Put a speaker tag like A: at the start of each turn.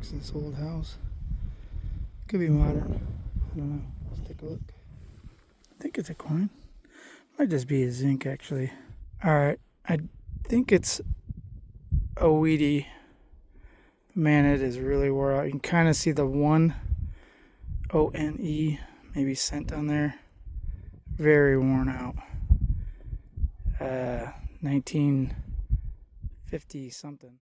A: next to this old house. Could be modern. I don't know. Let's take a look. I think it's a coin. Might just be a zinc, actually. Alright, I think it's a weedy. Man, it is really wore out. You can kind of see the one ONE maybe cent on there. Very worn out. 1950 something.